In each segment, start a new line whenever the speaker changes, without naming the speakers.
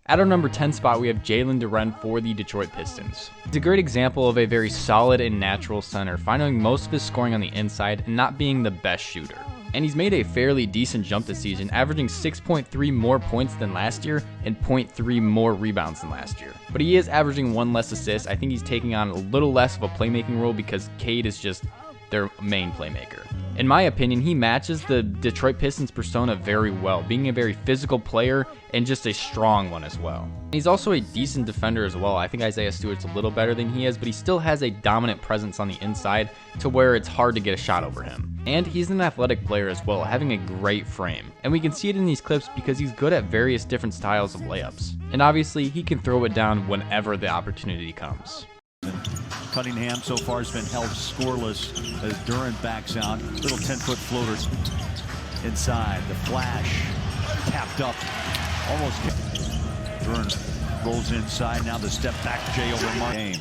At our number 10 spot, we have Jalen Duren for the Detroit Pistons. He's a great example of a very solid and natural center, finding most of his scoring on the inside and not being the best shooter. And he's made a fairly decent jump this season, averaging 6.3 more points than last year and 0.3 more rebounds than last year. But he is averaging 1 less assist. I think he's taking on a little less of a playmaking role because Cade is just their main playmaker. In my opinion, he matches the Detroit Pistons persona very well, being a very physical player and just a strong one as well. He's also a decent defender as well. I think Isaiah Stewart's a little better than he is, but he still has a dominant presence on the inside to where it's hard to get a shot over him. And he's an athletic player as well, having a great frame. And we can see it in these clips because he's good at various different styles of layups. And obviously, he can throw it down whenever the opportunity comes.
Cunningham so far has been held scoreless as Duren backs out. Little 10-foot floaters inside. The flash tapped up. Almost. Duren rolls inside. Now the step back Jaylen Brown.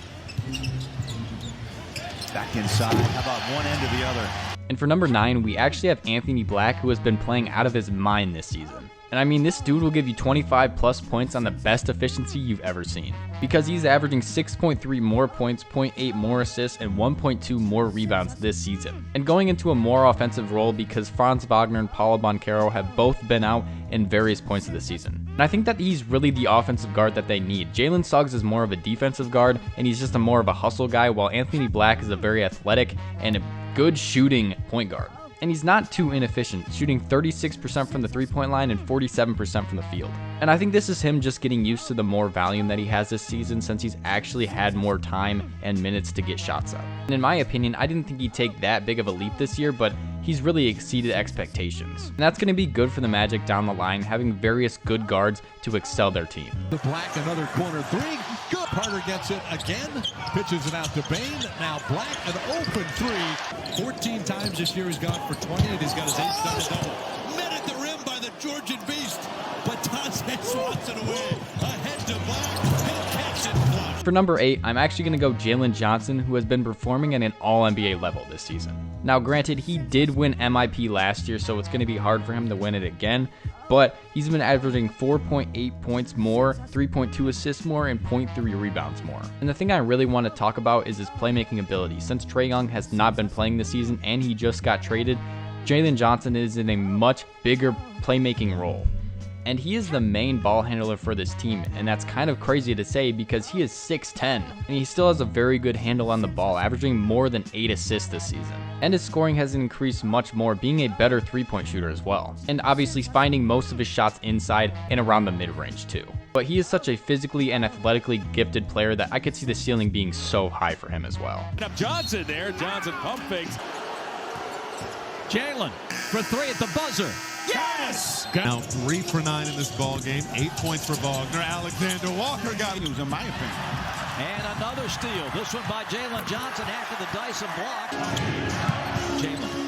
Back inside. How about one end to the other?
And for number 9, we actually have Anthony Black, who has been playing out of his mind this season. And I mean, this dude will give you 25 plus points on the best efficiency you've ever seen, because he's averaging 6.3 more points, 0.8 more assists, and 1.2 more rebounds this season. And going into a more offensive role because Franz Wagner and Paulo Banchero have both been out in various points of the season. And I think that he's really the offensive guard that they need. Jalen Suggs is more of a defensive guard, and he's just more of a hustle guy, while Anthony Black is a very athletic and a good shooting point guard. And he's not too inefficient, shooting 36% from the three-point line and 47% from the field. And I think this is him just getting used to the more volume that he has this season, since he's actually had more time and minutes to get shots up. And in my opinion, I didn't think he'd take that big of a leap this year, but he's really exceeded expectations. And that's going to be good for the Magic down the line, having various good guards to excel their team.
The Black, another corner three. Good. Carter gets it again. Pitches it out to Bain. Now Black, an open three. 14 times this year he's gone for 20, and he's got his 8th double-double. Met at the rim by the Georgian Beast. But Tajay swats it away. Ahead to Black. He'll catch it flush.
For number 8, I'm actually going to go Jalen Johnson, who has been performing at an all-NBA level this season. Now granted, he did win MIP last year, so it's going to be hard for him to win it again, but he's been averaging 4.8 points more, 3.2 assists more, and 0.3 rebounds more. And the thing I really want to talk about is his playmaking ability. Since Trae Young has not been playing this season and he just got traded, Jalen Johnson is in a much bigger playmaking role. And he is the main ball handler for this team, and that's kind of crazy to say because he is 6'10", and he still has a very good handle on the ball, averaging more than 8 assists this season. And his scoring has increased much more, being a better three-point shooter as well. And obviously finding most of his shots inside and around the mid-range too. But he is such a physically and athletically gifted player that I could see the ceiling being so high for him as well.
Johnson there, Johnson pump fakes. Jalen for 3 at the buzzer. Yes!
Now 3 for 9 in this ball game. 8 points for Wagner. Alexander-Walker got it, in my opinion.
And another steal. This one by Jalen Johnson after the Dyson block. Jalen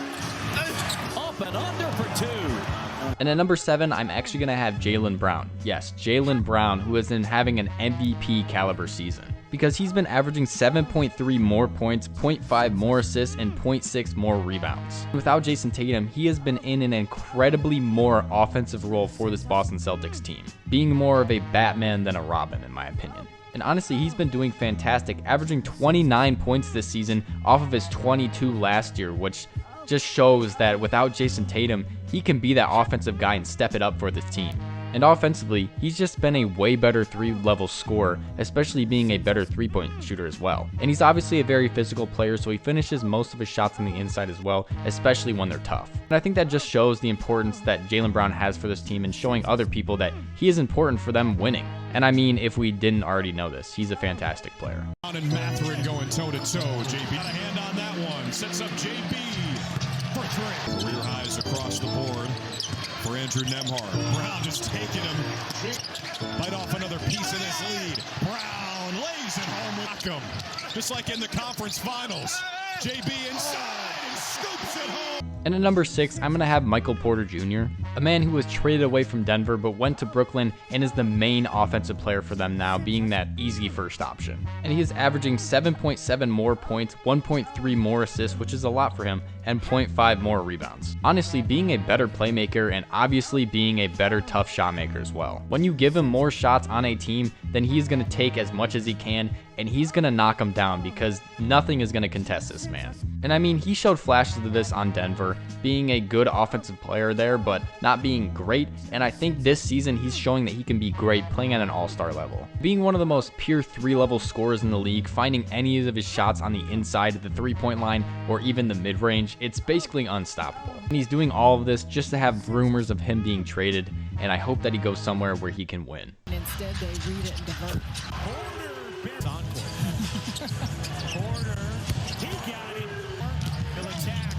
up and under for 2.
And at number 7, I'm actually going to have Jaylen Brown. Yes, Jaylen Brown, who has been having an MVP caliber season, because he's been averaging 7.3 more points, 0.5 more assists, and 0.6 more rebounds. Without Jason Tatum, he has been in an incredibly more offensive role for this Boston Celtics team, being more of a Batman than a Robin in my opinion. And honestly, he's been doing fantastic, averaging 29 points this season off of his 22 last year, which just shows that without Jason Tatum, he can be that offensive guy and step it up for this team. And offensively, he's just been a way better 3-level scorer, especially being a better 3-point shooter as well. And he's obviously a very physical player, so he finishes most of his shots on the inside as well, especially when they're tough. And I think that just shows the importance that Jaylen Brown has for this team and showing other people that he is important for them winning. And I mean, if we didn't already know this, he's a fantastic player.
And Mathurin going toe-to-toe. JB, a hand on that one. Sets up JB for 3. Career highs across the board for Andrew Nembhard. Brown just taking him. Bite off another piece of this lead. Brown lays it home with him. Just like in the conference finals. JB inside and scoops it home.
And at number 6, I'm going to have Michael Porter Jr. A man who was traded away from Denver but went to Brooklyn and is the main offensive player for them now, being that easy first option. And he is averaging 7.7 more points, 1.3 more assists, which is a lot for him, and 0.5 more rebounds. Honestly, being a better playmaker and obviously being a better tough shot maker as well. When you give him more shots on a team, then he's going to take as much as he can, and he's going to knock them down because nothing is going to contest this man. And I mean, he showed flashes of this on Denver, being a good offensive player there, but not being great. And I think this season he's showing that he can be great playing at an all-star level. Being one of the most pure 3-level scorers in the league, finding any of his shots on the inside of the 3-point line or even the mid-range, it's basically unstoppable. And he's doing all of this just to have rumors of him being traded, and I hope that he goes somewhere where he can win.
Instead, they read it and divert.
Porter, he got it. He'll attack.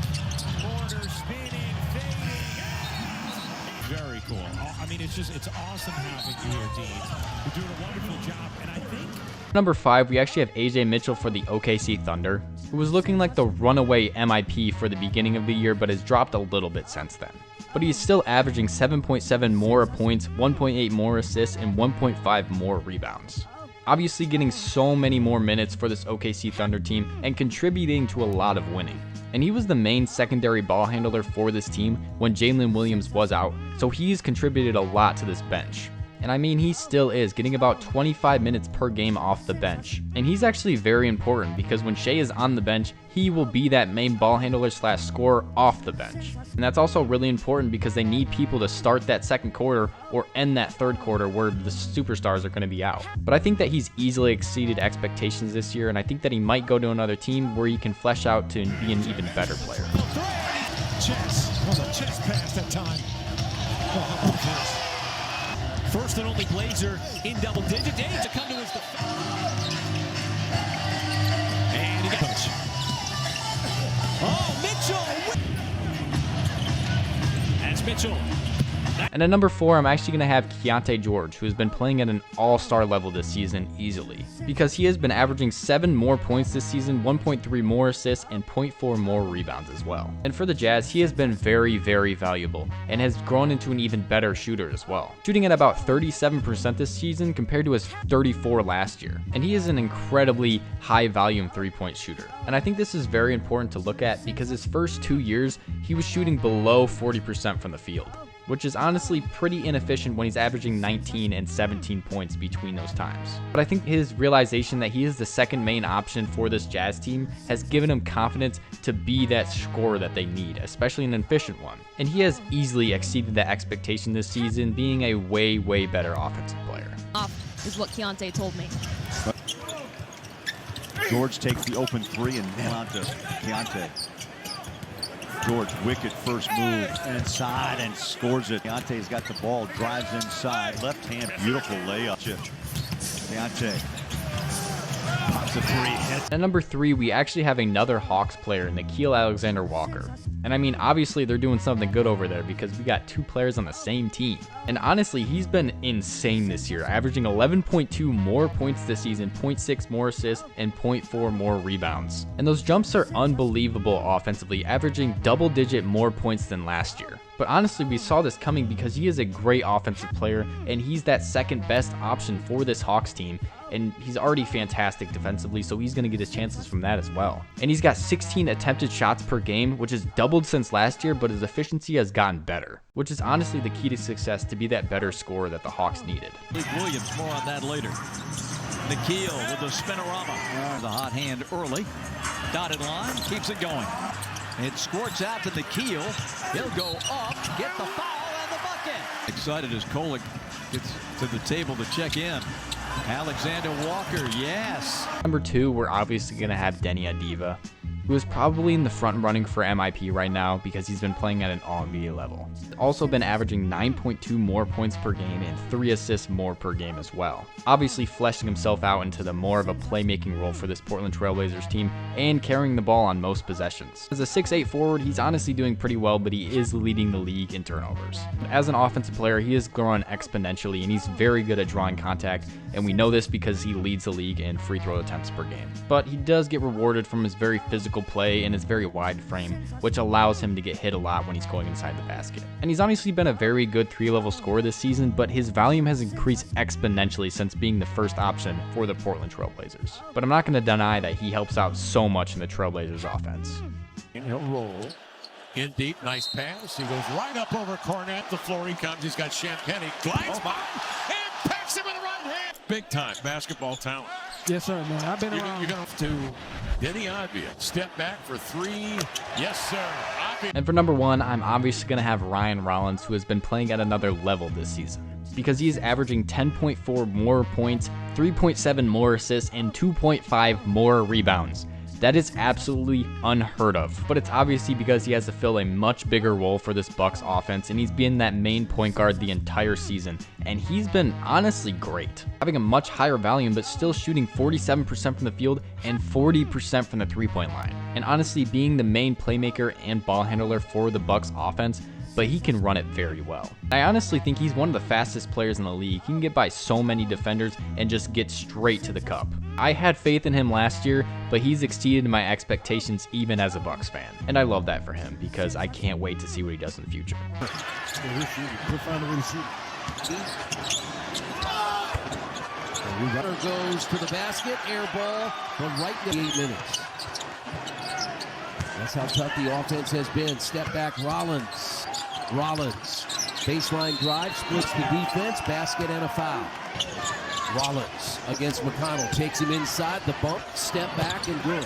Porter spinning, fading. Very cool. I mean, it's awesome having you here, Dean. You're doing a wonderful job, and I think.
Number 5, we actually have Ajay Mitchell for the OKC Thunder, who was looking like the runaway MIP for the beginning of the year, but has dropped a little bit since then. But he's still averaging 7.7 more points, 1.8 more assists, and 1.5 more rebounds. Obviously getting so many more minutes for this OKC Thunder team and contributing to a lot of winning. And he was the main secondary ball handler for this team when Jalen Williams was out, so he's contributed a lot to this bench. And I mean, he still is, getting about 25 minutes per game off the bench. And he's actually very important because when Shai is on the bench, he will be that main ball handler / scorer off the bench. And that's also really important because they need people to start that second quarter or end that third quarter where the superstars are going to be out. But I think that he's easily exceeded expectations this year, and I think that he might go to another team where he can flesh out to be an even better player.
Chess. Was a chess pass that time.
First and only Blazer in double digits. Deni to come to his defense. And he got it. Oh, Mitchell! That's Mitchell.
And at number 4, I'm actually going to have Keyonte George, who has been playing at an all-star level this season easily, because he has been averaging 7 more points this season, 1.3 more assists, and 0.4 more rebounds as well. And for the Jazz, he has been very, very valuable and has grown into an even better shooter as well, shooting at about 37% this season compared to his 34% last year. And he is an incredibly high-volume 3-point shooter. And I think this is very important to look at because his first 2 years, he was shooting below 40% from the field, which is honestly pretty inefficient when he's averaging 19 and 17 points between those times. But I think his realization that he is the second main option for this Jazz team has given him confidence to be that scorer that they need, especially an efficient one. And he has easily exceeded that expectation this season, being a way, way better offensive player.
Off is what Keyonte told me.
George takes the open 3 and now to Keyonte. George, wicked first move inside and scores it. Keontae's got the ball, drives inside, left hand, beautiful layup. Keyonte pops a 3, hits.
At number 3, we actually have another Hawks player, Nickeil Alexander-Walker. And I mean, obviously they're doing something good over there because we got 2 players on the same team. And honestly, he's been insane this year, averaging 11.2 more points this season, 0.6 more assists, and 0.4 more rebounds. And those jumps are unbelievable offensively, averaging double-digit more points than last year. But honestly, we saw this coming because he is a great offensive player, and he's that second best option for this Hawks team. And he's already fantastic defensively, so he's going to get his chances from that as well. And he's got 16 attempted shots per game, which has doubled since last year, but his efficiency has gotten better, which is honestly the key to success to be that better scorer that the Hawks needed.
Williams, more on that later. Nickeil with the spinorama. The hot hand early. Dotted line, keeps it going. It squirts out to Nickeil. He'll go up, get the foul, and the bucket. Excited as Kolek gets to the table to check in. Alexander-Walker, yes.
Number 2, we're obviously going to have Deni Avdija, who is probably in the front running for MIP right now because he's been playing at an all-NBA level. He's also been averaging 9.2 more points per game and 3 assists more per game as well, obviously fleshing himself out into the more of a playmaking role for this Portland Trailblazers team and carrying the ball on most possessions. As a 6'8 forward, he's honestly doing pretty well, but he is leading the league in turnovers. As an offensive player, he has grown exponentially and he's very good at drawing contact, and we know this because he leads the league in free throw attempts per game. But he does get rewarded from his very physical physical play and his very wide frame, which allows him to get hit a lot when he's going inside the basket. And he's honestly been a very good 3-level scorer this season, but his volume has increased exponentially since being the first option for the Portland Trailblazers. But I'm not going to deny that he helps out so much in the Trailblazers offense.
And he'll roll. In deep, nice pass. He goes right up over Cornette. The floor he comes. He's got Champagne. Glides by and packs him in the right hand. Big time basketball talent.
Yes, sir, man. I've been around.
You're going to Deni Avdija. Step back for three. Yes, sir.
And for number 1, I'm obviously going to have Ryan Rollins, who has been playing at another level this season, because he is averaging 10.4 more points, 3.7 more assists, and 2.5 more rebounds. That is absolutely unheard of, but it's obviously because he has to fill a much bigger role for this Bucks offense, and he's been that main point guard the entire season, and he's been honestly great, having a much higher volume but still shooting 47% from the field and 40% from the three-point line, and honestly being the main playmaker and ball handler for the Bucks offense, but he can run it very well. I honestly think he's one of the fastest players in the league. He can get by so many defenders and just get straight to the cup. I had faith in him last year, but he's exceeded my expectations even as a Bucks fan. And I love that for him because I can't wait to see what he does in the future.
Runner goes to the basket, air ball, from right to 8 minutes. That's how tough the offense has been. Step back, Rollins. Baseline drive, splits the defense, basket and a foul. Rollins against McConnell, takes him inside, the bump, step back and good.